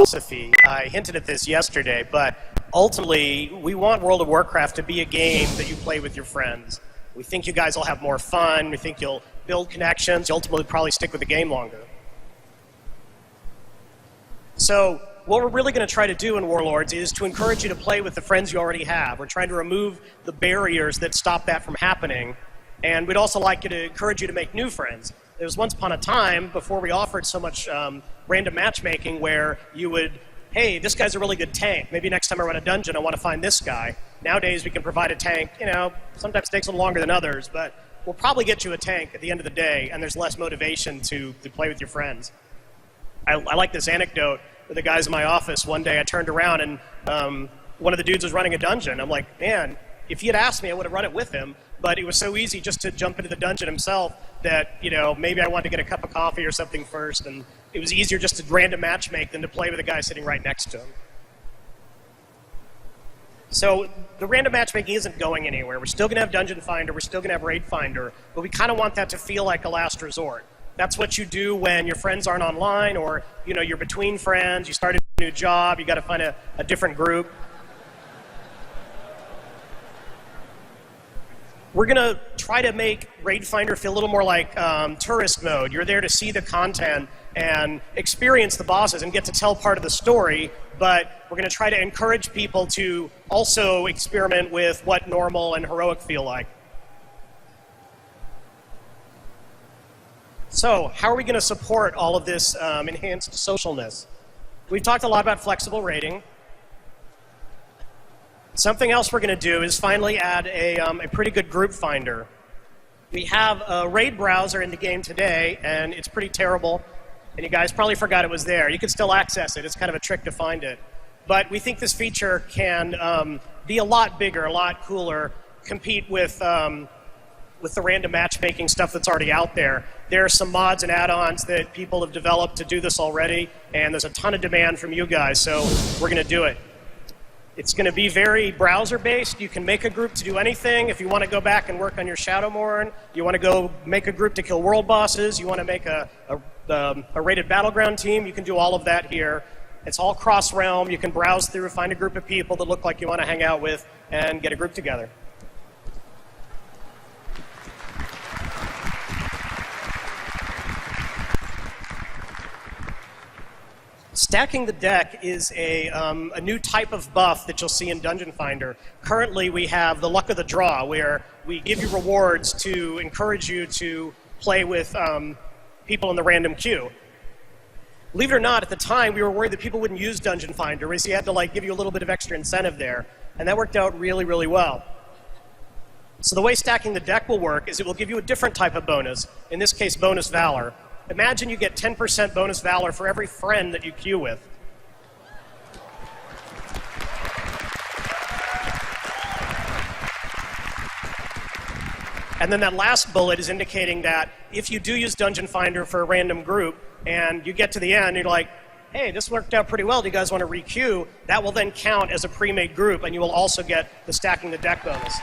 philosophy. I hinted at this yesterday, but ultimately, we want World of Warcraft to be a game that you play with your friends. We think you guys will have more fun. We think you'll build connections. You'll ultimately probably stick with the game longer. So what we're really going to try to do in Warlords is to encourage you to play with the friends you already have. We're trying to remove the barriers that stop that from happening. And we'd also like to encourage you to make new friends. There was once upon a time, before we offered so much random matchmaking, where you would, hey, this guy's a really good tank. Maybe next time I run a dungeon, I want to find this guy. Nowadays, we can provide a tank, sometimes takes a little longer than others, but we'll probably get you a tank at the end of the day, and there's less motivation to play with your friends. I like this anecdote with the guys in my office. One day I turned around, and one of the dudes was running a dungeon. I'm like, man, if he had asked me, I would have run it with him, but it was so easy just to jump into the dungeon himself that, maybe I wanted to get a cup of coffee or something first, and it was easier just to random matchmake than to play with a guy sitting right next to him. So the random matchmaking isn't going anywhere. We're still going to have Dungeon Finder, we're still going to have Raid Finder, but we kind of want that to feel like a last resort. That's what you do when your friends aren't online, or you're between friends, you start a new job, you got to find a different group. We're going to try to make Raid Finder feel a little more like tourist mode. You're there to see the content and experience the bosses and get to tell part of the story, but we're going to try to encourage people to also experiment with what normal and heroic feel like. So, how are we going to support all of this enhanced socialness? We've talked a lot about flexible raiding. Something else we're going to do is finally add a pretty good group finder. We have a raid browser in the game today, and it's pretty terrible, and you guys probably forgot it was there. You can still access it. It's kind of a trick to find it. But we think this feature can be a lot bigger, a lot cooler, compete with the random matchmaking stuff that's already out there. There are some mods and add-ons that people have developed to do this already, and there's a ton of demand from you guys, so we're going to do it. It's going to be very browser-based. You can make a group to do anything. If you want to go back and work on your Shadowmourne, you want to go make a group to kill world bosses, you want to make a rated battleground team, you can do all of that here. It's all cross-realm. You can browse through, find a group of people that look like you want to hang out with, and get a group together. Stacking the deck is a new type of buff that you'll see in Dungeon Finder. Currently, we have the luck of the draw, where we give you rewards to encourage you to play with people in the random queue. Believe it or not, at the time, we were worried that people wouldn't use Dungeon Finder, so you had to give you a little bit of extra incentive there, and that worked out really, really well. So the way stacking the deck will work is it will give you a different type of bonus, in this case, bonus Valor. Imagine you get 10% bonus Valor for every friend that you queue with. And then that last bullet is indicating that if you do use Dungeon Finder for a random group, and you get to the end, you're like, hey, this worked out pretty well, do you guys want to re-queue? That will then count as a pre-made group, and you will also get the stacking the deck bonus.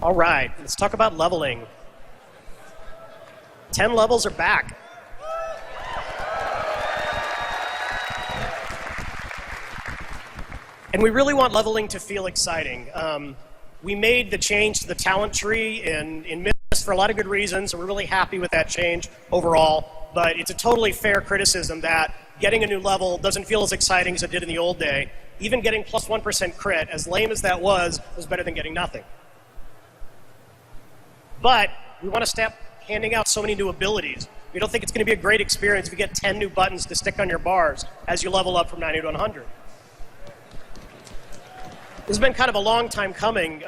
All right, let's talk about leveling. 10 levels are back. And we really want leveling to feel exciting. We made the change to the talent tree in Mist for a lot of good reasons, and we're really happy with that change overall. But it's a totally fair criticism that getting a new level doesn't feel as exciting as it did in the old day. Even getting plus 1% crit, as lame as that was better than getting nothing. But we want to stop handing out so many new abilities. We don't think it's going to be a great experience if you get 10 new buttons to stick on your bars as you level up from 90 to 100. This has been kind of a long time coming.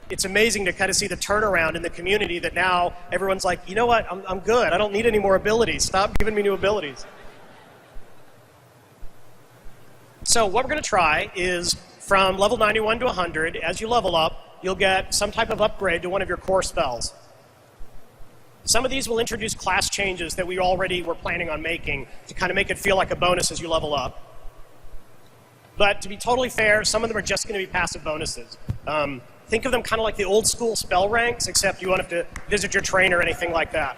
It's amazing to kind of see the turnaround in the community that now everyone's like, you know what, I'm good. I don't need any more abilities. Stop giving me new abilities. So what we're going to try is from level 91 to 100, as you level up, you'll get some type of upgrade to one of your core spells. Some of these will introduce class changes that we already were planning on making to kind of make it feel like a bonus as you level up. But to be totally fair, some of them are just going to be passive bonuses. Think of them kind of like the old school spell ranks, except you won't have to visit your trainer or anything like that.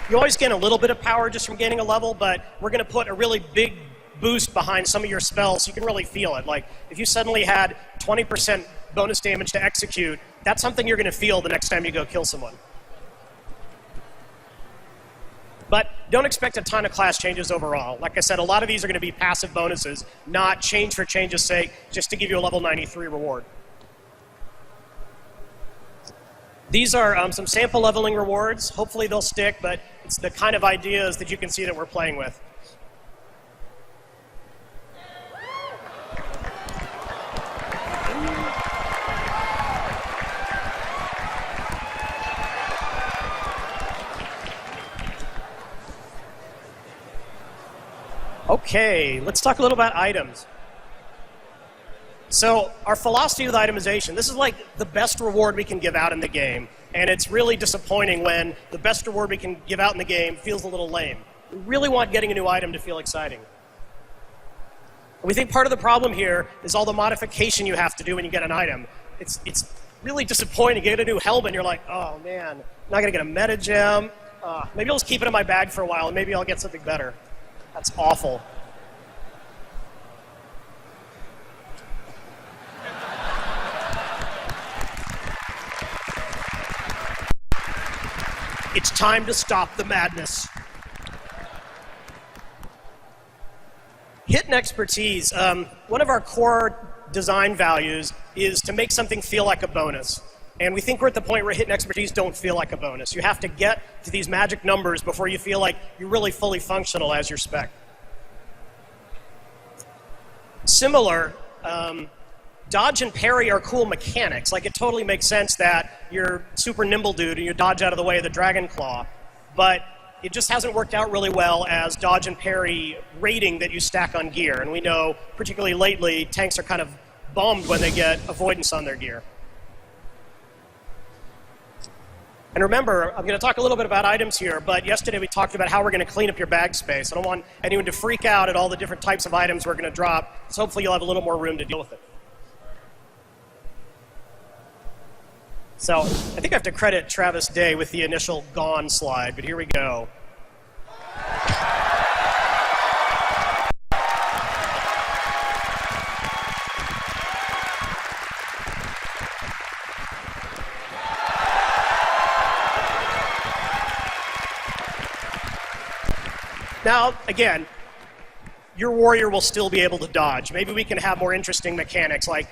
You always gain a little bit of power just from gaining a level, but we're going to put a really big boost behind some of your spells so you can really feel it. Like, if you suddenly had 20% bonus damage to execute, that's something you're going to feel the next time you go kill someone. But don't expect a ton of class changes overall. Like I said, a lot of these are going to be passive bonuses, not change for change's sake, just to give you a level 93 reward. These are some sample leveling rewards. Hopefully they'll stick, but it's the kind of ideas that you can see that we're playing with. Okay, let's talk a little about items. So our philosophy with itemization, this is like the best reward we can give out in the game, and it's really disappointing when the best reward we can give out in the game feels a little lame. We really want getting a new item to feel exciting. And we think part of the problem here is all the modification you have to do when you get an item. It's really disappointing. You get a new helmet, and you're like, oh man, I'm not going to get a meta gem. Maybe I'll just keep it in my bag for a while, and maybe I'll get something better. That's awful. It's time to stop the madness. Hidden expertise. One of our core design values is to make something feel like a bonus. And we think we're at the point where hidden expertise don't feel like a bonus. You have to get to these magic numbers before you feel like you're really fully functional as your spec. Similar, dodge and parry are cool mechanics. Like, it totally makes sense that you're super nimble dude and you dodge out of the way of the dragon claw. But it just hasn't worked out really well as dodge and parry rating that you stack on gear. And we know, particularly lately, tanks are kind of bummed when they get avoidance on their gear. And remember, I'm going to talk a little bit about items here, but yesterday we talked about how we're going to clean up your bag space. I don't want anyone to freak out at all the different types of items we're going to drop, so hopefully you'll have a little more room to deal with it. So I think I have to credit Travis Day with the initial gone slide, but here we go. Now, again, your warrior will still be able to dodge. Maybe we can have more interesting mechanics, like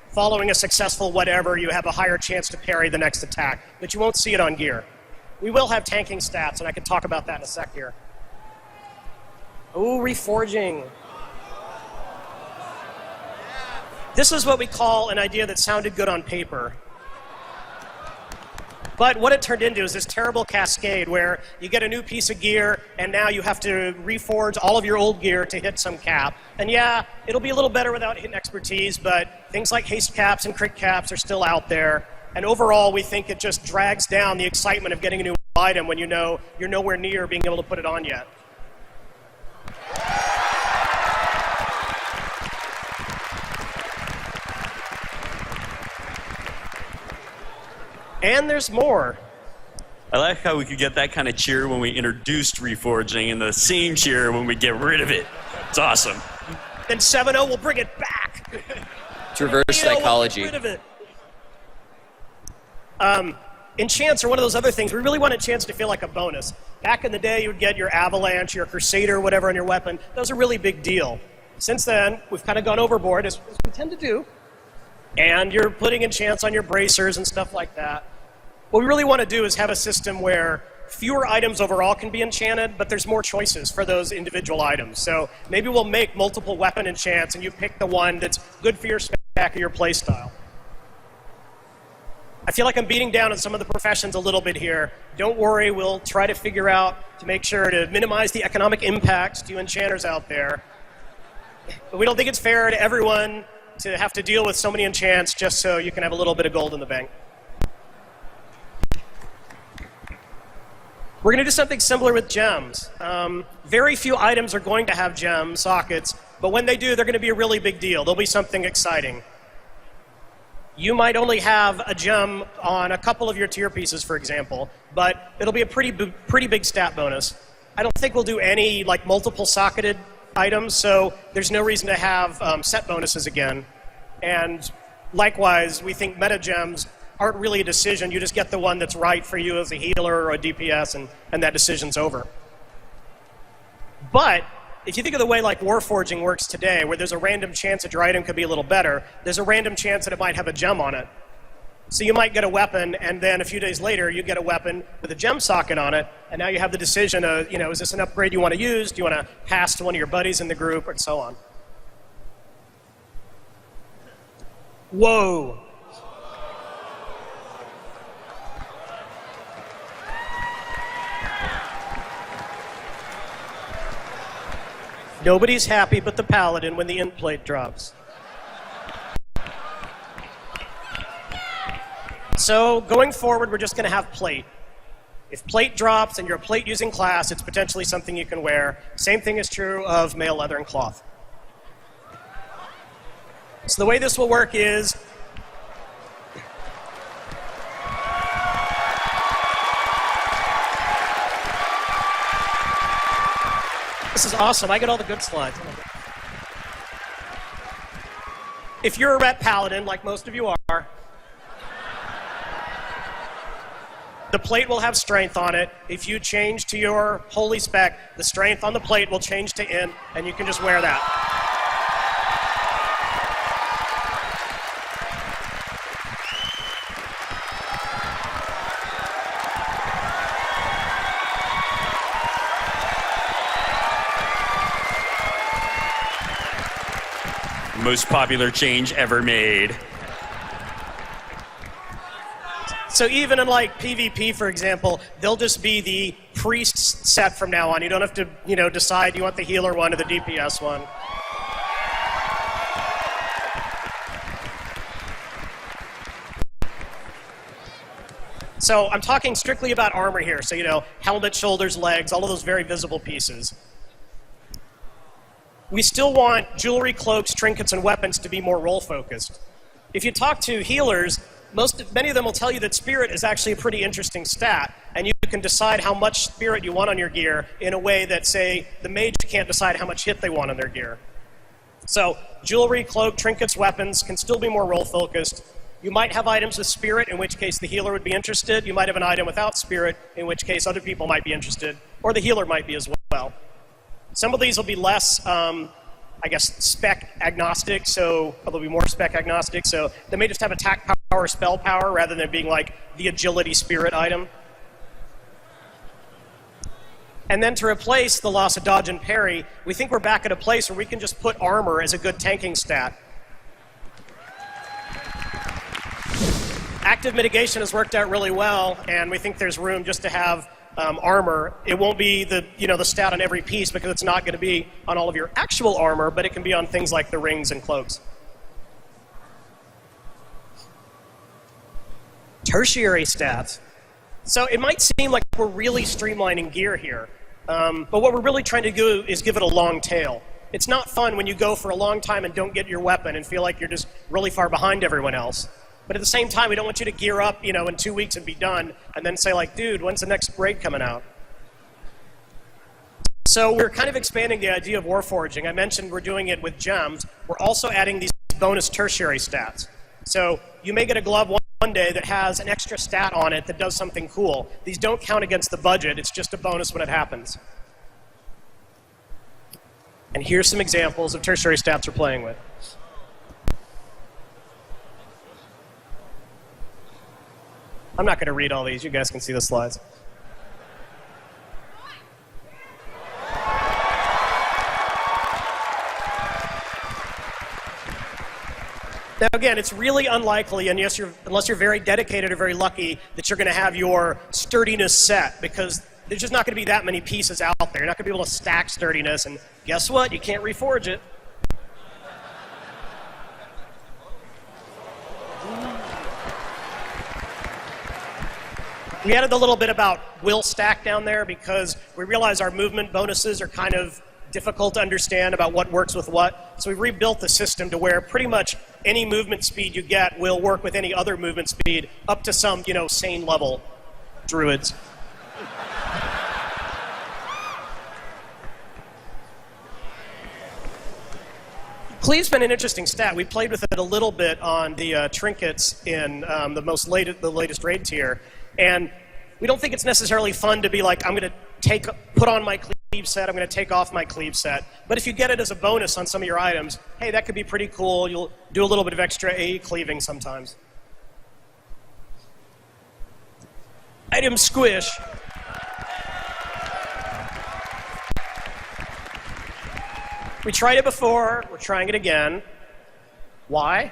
following a successful whatever, you have a higher chance to parry the next attack, but you won't see it on gear. We will have tanking stats, and I can talk about that in a sec here. Ooh, reforging. This is what we call an idea that sounded good on paper. But what it turned into is this terrible cascade where you get a new piece of gear, and now you have to reforge all of your old gear to hit some cap. And yeah, it'll be a little better without hidden expertise, but things like haste caps and crit caps are still out there. And overall, we think it just drags down the excitement of getting a new item when you know you're nowhere near being able to put it on yet. And there's more. I like how we could get that kind of cheer when we introduced reforging and the same cheer when we get rid of it. It's awesome. Then 7-0 will bring it back. It's reverse psychology. We'll get rid of it. Enchants are one of those other things. We really want enchants to feel like a bonus. Back in the day, you would get your Avalanche, your Crusader, whatever on your weapon. Those are a really big deal. Since then, we've kind of gone overboard, as we tend to do. And you're putting enchants on your bracers and stuff like that. What we really want to do is have a system where fewer items overall can be enchanted, but there's more choices for those individual items. So maybe we'll make multiple weapon enchants, and you pick the one that's good for your spec or your playstyle. I feel like I'm beating down on some of the professions a little bit here. Don't worry, we'll try to figure out to make sure to minimize the economic impact to enchanters out there. But we don't think it's fair to everyone to have to deal with so many enchants just so you can have a little bit of gold in the bank. We're going to do something similar with gems. Very few items are going to have gem sockets, But when they do, they're going to be a really big deal. There'll be something exciting. You might only have a gem on a couple of your tier pieces, for example, but it'll be a pretty big stat bonus. I don't think we'll do any like multiple socketed items, so there's no reason to have set bonuses again. And likewise, we think meta gems aren't really a decision. You just get the one that's right for you as a healer or a DPS, and that decision's over. But if you think of the way like Warforging works today, where there's a random chance that your item could be a little better, there's a random chance that it might have a gem on it. So you might get a weapon, and then a few days later, you get a weapon with a gem socket on it, and now you have the decision of, is this an upgrade you want to use? Do you want to pass to one of your buddies in the group, and so on? Whoa. Nobody's happy but the paladin when the end plate drops. So going forward, we're just going to have plate. If plate drops and you're a plate using class, it's potentially something you can wear. Same thing is true of mail, leather, and cloth. So the way this will work is this is awesome. I get all the good slides. If you're a ret paladin, like most of you are, the plate will have strength on it. If you change to your holy spec, the strength on the plate will change to int, and you can just wear that. Most popular change ever made. So even in like PvP, for example, they'll just be the priest set from now on. You don't have to, decide you want the healer one or the DPS one. So I'm talking strictly about armor here. So, helmet, shoulders, legs, all of those very visible pieces. We still want jewelry, cloaks, trinkets, and weapons to be more role-focused. If you talk to healers, many of them will tell you that spirit is actually a pretty interesting stat, and you can decide how much spirit you want on your gear in a way that, say, the mage can't decide how much hit they want on their gear. So jewelry, cloak, trinkets, weapons can still be more role-focused. You might have items with spirit, in which case the healer would be interested. You might have an item without spirit, in which case other people might be interested, or the healer might be as well. Some of these will be less, spec agnostic, so they'll be more spec agnostic. So they may just have attack power or spell power rather than being like the agility spirit item. And then to replace the loss of dodge and parry, we think we're back at a place where we can just put armor as a good tanking stat. Active mitigation has worked out really well, and we think there's room just to have armor. It won't be the stat on every piece because it's not going to be on all of your actual armor, but it can be on things like the rings and cloaks. Tertiary stats. So it might seem like we're really streamlining gear here, but what we're really trying to do is give it a long tail. It's not fun when you go for a long time and don't get your weapon and feel like you're just really far behind everyone else. But at the same time, we don't want you to gear up, in 2 weeks and be done, and then say like, dude, when's the next raid coming out? So we're kind of expanding the idea of Warforging. I mentioned we're doing it with gems. We're also adding these bonus tertiary stats. So you may get a glove one day that has an extra stat on it that does something cool. These don't count against the budget. It's just a bonus when it happens. And here's some examples of tertiary stats we're playing with. I'm not going to read all these. You guys can see the slides. Now, again, it's really unlikely, unless you're very dedicated or very lucky, that you're going to have your sturdiness set, because there's just not going to be that many pieces out there. You're not going to be able to stack sturdiness, and guess what? You can't reforge it. We added a little bit about will stack down there because we realize our movement bonuses are kind of difficult to understand about what works with what. So we rebuilt the system to where pretty much any movement speed you get will work with any other movement speed up to some, sane level. Druids. Cleave's been an interesting stat. We played with it a little bit on the trinkets in the latest raid tier, and we don't think it's necessarily fun to be like, I'm going to put on my cleave set, I'm going to take off my cleave set. But if you get it as a bonus on some of your items, hey, that could be pretty cool. You'll do a little bit of extra AE cleaving sometimes. Item squish. We tried it before, we're trying it again. Why?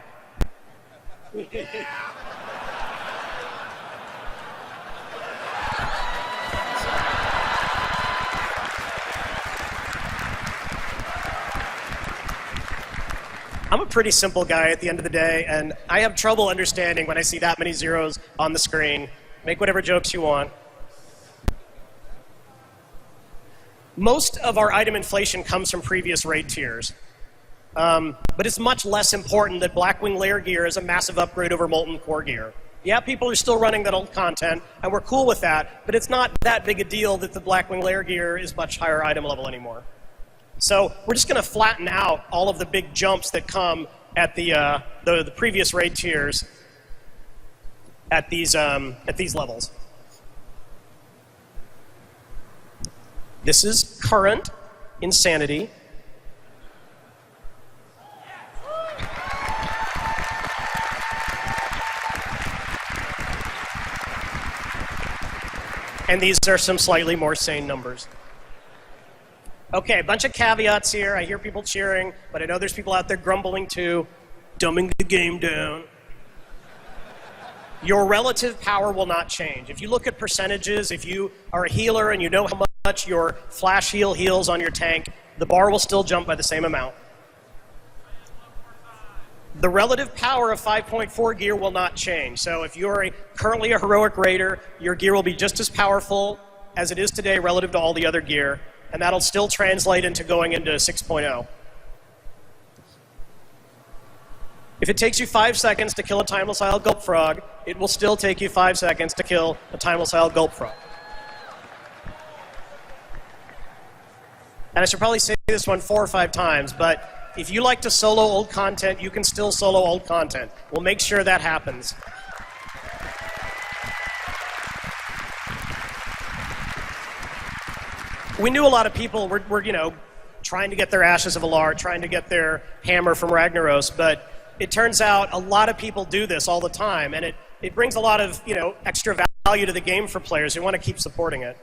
I'm a pretty simple guy at the end of the day, and I have trouble understanding when I see that many zeros on the screen. Make whatever jokes you want. Most of our item inflation comes from previous raid tiers. But it's much less important that Blackwing Lair gear is a massive upgrade over Molten Core gear. Yeah, people are still running that old content, and we're cool with that, but it's not that big a deal that the Blackwing Lair gear is much higher item level anymore. So we're just going to flatten out all of the big jumps that come at the previous raid tiers at these levels. This is current insanity. And these are some slightly more sane numbers. Okay, a bunch of caveats here. I hear people cheering, but I know there's people out there grumbling too, dumbing the game down. Your relative power will not change. If you look at percentages, if you are a healer and you know how much your flash heal heals on your tank, the bar will still jump by the same amount. The relative power of 5.4 gear will not change. So if you're currently a heroic raider, your gear will be just as powerful as it is today relative to all the other gear, and that'll still translate into going into 6.0. If it takes you 5 seconds to kill a Timeless Isle Gulp Frog, it will still take you 5 seconds to kill a Timeless Isle Gulp Frog. And I should probably say this one 4 or 5 times, but if you like to solo old content, you can still solo old content. We'll make sure that happens. We knew a lot of people were trying to get their Ashes of Alar, trying to get their hammer from Ragnaros, but it turns out a lot of people do this all the time, and it brings a lot of extra value to the game for players who want to keep supporting it.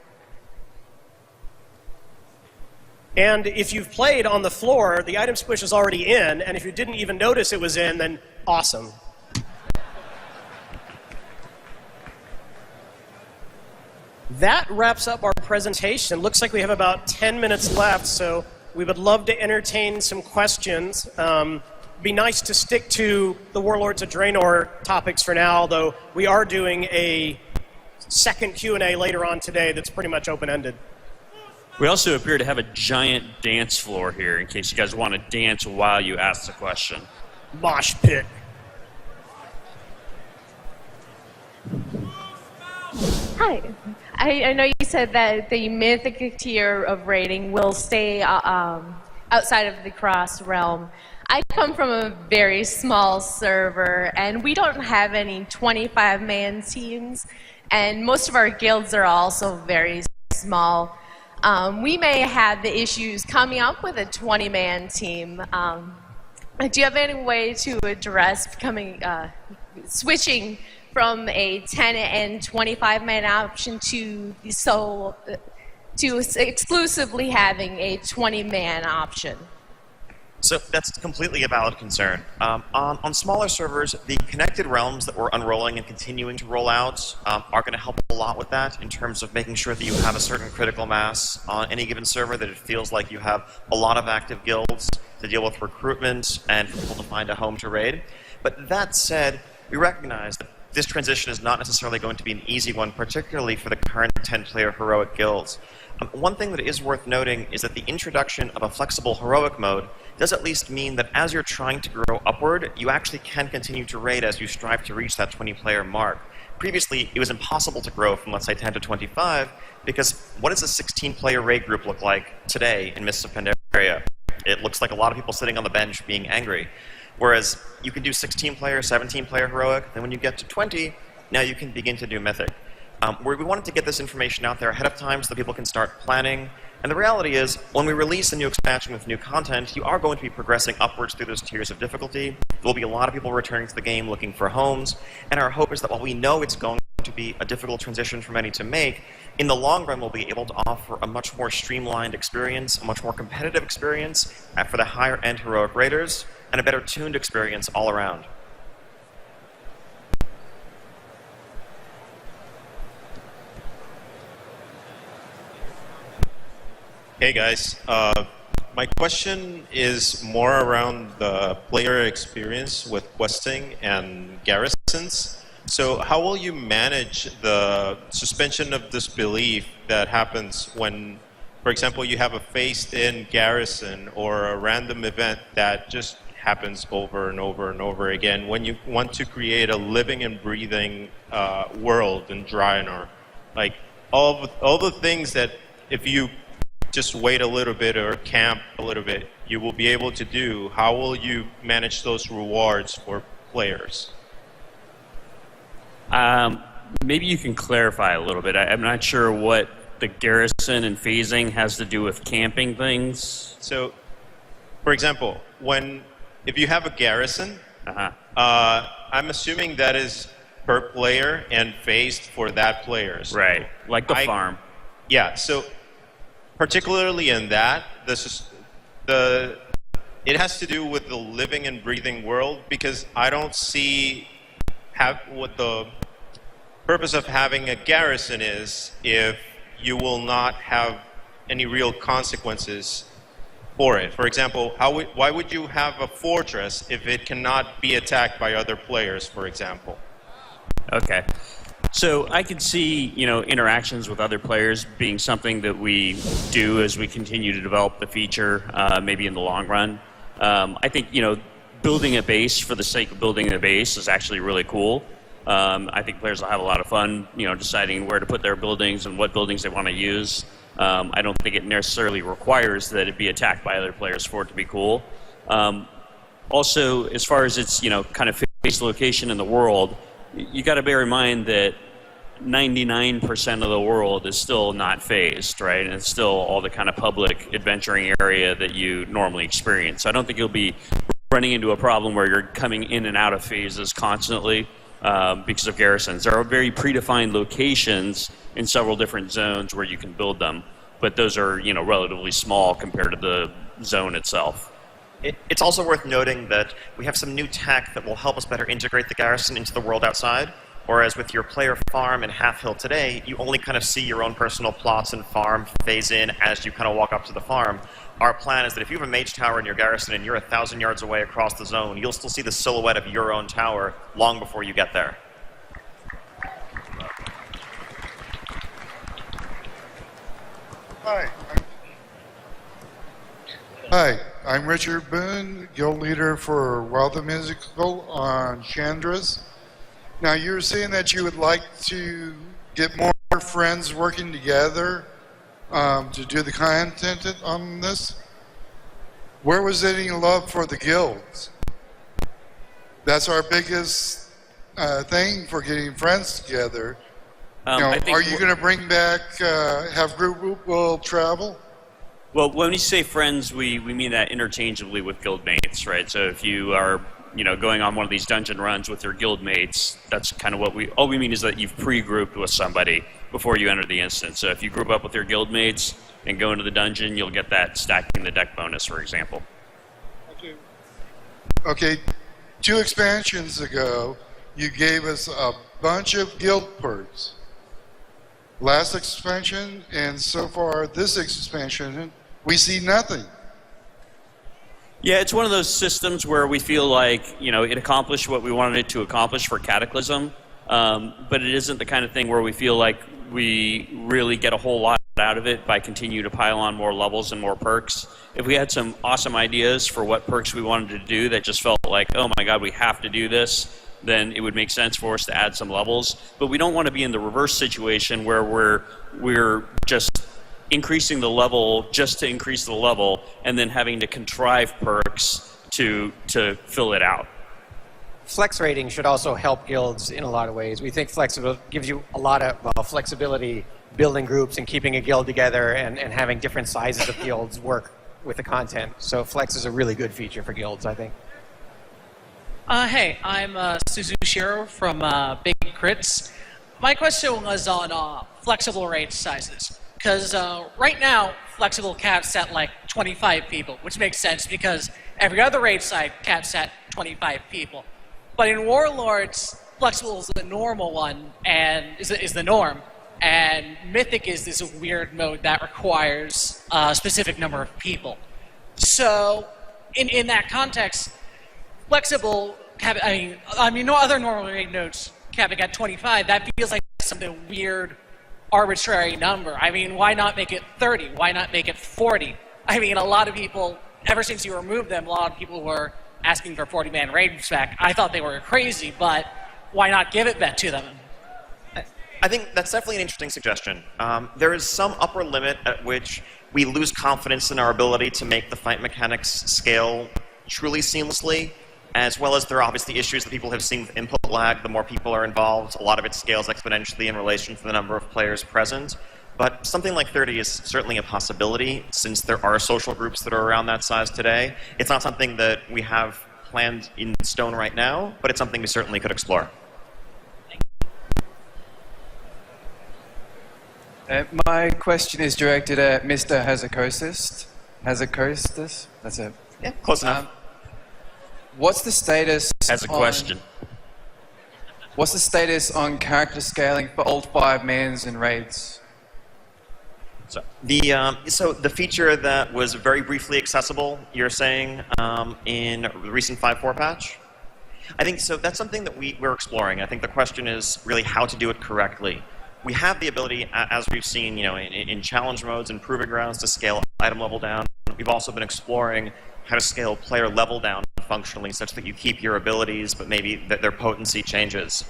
And if you've played on the floor, the item squish is already in, and if you didn't even notice it was in, then awesome. That wraps up our presentation. Looks like we have about 10 minutes left, so we would love to entertain some questions. Be nice to stick to the Warlords of Draenor topics for now, although we are doing a second Q&A later on today that's pretty much open-ended. We also appear to have a giant dance floor here in case you guys want to dance while you ask the question. Mosh pit. Hi. I know you said that the mythic tier of rating will stay outside of the cross realm. I come from a very small server, and we don't have any 25-man teams, and most of our guilds are also very small. We may have the issues coming up with a 20-man team. Do you have any way to address switching from a 10 and 25-man option to exclusively having a 20-man option? So that's completely a valid concern. On smaller servers, the connected realms that we're unrolling and continuing to roll out are going to help a lot with that in terms of making sure that you have a certain critical mass on any given server, that it feels like you have a lot of active guilds to deal with recruitment and for people to find a home to raid. But that said, we recognize that this transition is not necessarily going to be an easy one, particularly for the current 10-player heroic guilds. One thing that is worth noting is that the introduction of a flexible heroic mode does at least mean that as you're trying to grow upward, you actually can continue to raid as you strive to reach that 20-player mark. Previously, it was impossible to grow from, let's say, 10 to 25, because what does a 16-player raid group look like today in Mists of Pandaria? It looks like a lot of people sitting on the bench being angry. Whereas you can do 16-player, 17-player heroic, then when you get to 20, now you can begin to do mythic. We wanted to get this information out there ahead of time so that people can start planning. And the reality is, when we release a new expansion with new content, you are going to be progressing upwards through those tiers of difficulty. There will be a lot of people returning to the game looking for homes. And our hope is that while we know it's going to be a difficult transition for many to make, in the long run we'll be able to offer a much more streamlined experience, a much more competitive experience for the higher-end heroic raiders, and a better tuned experience all around. Hey guys, my question is more around the player experience with questing and garrisons. So how will you manage the suspension of disbelief that happens when, for example, you have a phased-in garrison or a random event that just happens over and over and over again when you want to create a living and breathing world in Draenor? Like all the things that if you just wait a little bit or camp a little bit, you will be able to do. How will you manage those rewards for players? Maybe you can clarify a little bit. I'm not sure what the garrison and phasing has to do with camping things. So, for example, if you have a garrison, I'm assuming that is per player and phased for that player. So right, like the farm. Yeah, so particularly in that, it has to do with the living and breathing world, because I don't see what the purpose of having a garrison is if you will not have any real consequences for it. For example, why would you have a fortress if it cannot be attacked by other players, for example? Okay. So I could see, interactions with other players being something that we do as we continue to develop the feature, maybe in the long run. I think, building a base for the sake of building a base is actually really cool. I think players will have a lot of fun, deciding where to put their buildings and what buildings they want to use. I don't think it necessarily requires that it be attacked by other players for it to be cool. Also, as far as its, kind of phased location in the world, you got to bear in mind that 99% of the world is still not phased, right? And it's still all the kind of public adventuring area that you normally experience. So I don't think you'll be running into a problem where you're coming in and out of phases constantly because of garrisons. There are very predefined locations in several different zones where you can build them, but those are, relatively small compared to the zone itself. It's also worth noting that we have some new tech that will help us better integrate the garrison into the world outside, whereas with your player farm in Half Hill today, you only kind of see your own personal plots and farm phase in as you kind of walk up to the farm. Our plan is that if you have a mage tower in your garrison and you're 1,000 yards away across the zone, you'll still see the silhouette of your own tower long before you get there. Hi, I'm Richard Boone, guild leader for Wild the Musical on Chandra's. Now, you were saying that you would like to get more friends working together to do the content on this. Where was any love for the guilds? That's our biggest thing for getting friends together. Are you going to bring back, have group will travel? Well, when we say friends, we mean that interchangeably with guildmates, right? So if you are, going on one of these dungeon runs with your guildmates, that's kind of all we mean is that you've pre-grouped with somebody before you enter the instance. So if you group up with your guildmates and go into the dungeon, you'll get that stacking the deck bonus, for example. Okay, 2 expansions ago, you gave us a bunch of guild perks. Last expansion, and so far this expansion, we see nothing. Yeah, it's one of those systems where we feel like, it accomplished what we wanted it to accomplish for Cataclysm, but it isn't the kind of thing where we feel like we really get a whole lot out of it by continuing to pile on more levels and more perks. If we had some awesome ideas for what perks we wanted to do that just felt like, oh my god, we have to do this, then it would make sense for us to add some levels. But we don't want to be in the reverse situation where we're just increasing the level just to increase the level and then having to contrive perks to fill it out. Flex rating should also help guilds in a lot of ways. We think flexible gives you a lot of flexibility building groups and keeping a guild together and having different sizes of guilds work with the content. So flex is a really good feature for guilds, I think. Hey, I'm Suzushiro from Big Crits. My question was on flexible raid sizes. Because right now, flexible caps at like 25 people, which makes sense because every other raid site caps at 25 people. But in Warlords, flexible is the normal one and is the norm. And Mythic is this weird mode that requires a specific number of people. So, in that context, flexible, I mean, no other normal raid nodes capping at 25, that feels like something weird, arbitrary number. I mean, why not make it 30? Why not make it 40? I mean, a lot of people, ever since you removed them, a lot of people were asking for 40-man raid spec. I thought they were crazy, but why not give it back to them? I think that's definitely an interesting suggestion. There is some upper limit at which we lose confidence in our ability to make the fight mechanics scale truly seamlessly, as well as there are obviously issues that people have seen with input lag. The more people are involved, a lot of it scales exponentially in relation to the number of players present. But something like 30 is certainly a possibility, since there are social groups that are around that size today. It's not something that we have planned in stone right now, but it's something we certainly could explore. My question is directed at Mr. Hazakostis. Hazakostis? That's it. Yeah, close enough. What's the status As a question. What's the status on character scaling for old 5-mans and raids? So the feature that was very briefly accessible, you're saying, in the recent 5.4 patch? I think so. That's something that we're exploring. I think the question is really how to do it correctly. We have the ability, as we've seen, in challenge modes and proving grounds, to scale item level down. We've also been exploring how to scale player level down functionally, such that you keep your abilities, but maybe that their potency changes.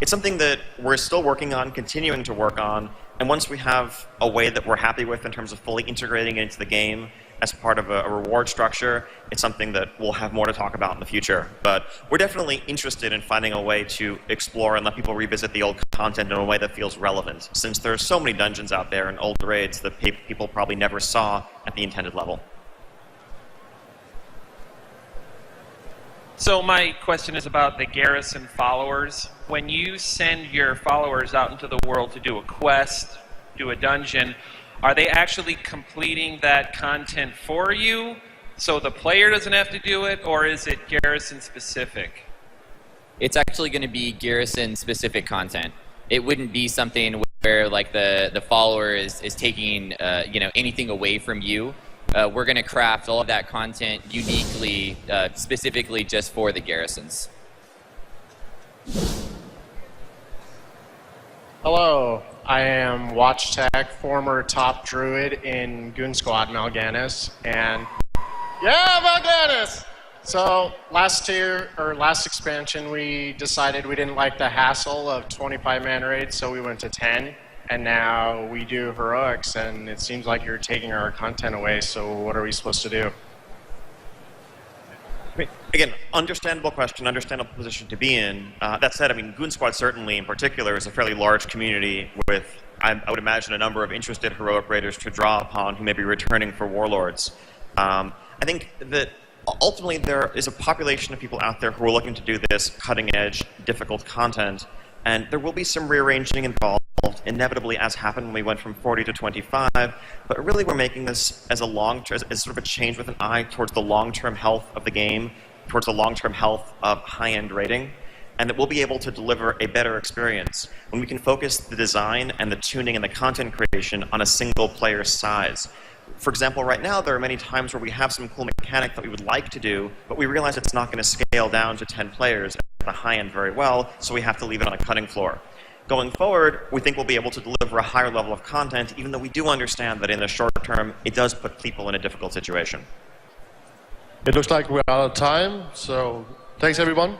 It's something that we're still working on, continuing to work on, and once we have a way that we're happy with in terms of fully integrating it into the game as part of a reward structure, it's something that we'll have more to talk about in the future. But we're definitely interested in finding a way to explore and let people revisit the old content in a way that feels relevant, since there are so many dungeons out there and old raids that people probably never saw at the intended level. So my question is about the garrison followers. When you send your followers out into the world to do a quest, do a dungeon, are they actually completing that content for you so the player doesn't have to do it, or is it garrison specific? It's actually going to be garrison specific content. It wouldn't be something where like the follower is taking anything away from you. We're going to craft all of that content uniquely, specifically just for the garrisons. Hello, I am WatchTech, former top druid in Goon Squad Mal'Ganis, and yeah, Mal'Ganis! So last expansion, we decided we didn't like the hassle of 25-man raids, so we went to 10. And now we do heroics, and it seems like you're taking our content away, so what are we supposed to do? Again, understandable question, understandable position to be in. That said, Goon Squad certainly in particular is a fairly large community with, I would imagine, a number of interested heroic raiders to draw upon who may be returning for Warlords. I think that ultimately there is a population of people out there who are looking to do this cutting-edge, difficult content, and there will be some rearranging involved, inevitably, as happened when we went from 40 to 25, but really we're making this as as sort of a change with an eye towards the long-term health of the game, towards the long-term health of high-end raiding, and that we'll be able to deliver a better experience when we can focus the design and the tuning and the content creation on a single player size. For example, right now there are many times where we have some cool mechanic that we would like to do, but we realize it's not going to scale down to 10 players the high end very well, so we have to leave it on a cutting floor. Going forward, we think we'll be able to deliver a higher level of content, even though we do understand that in the short term, it does put people in a difficult situation. It looks like we're out of time, so thanks everyone.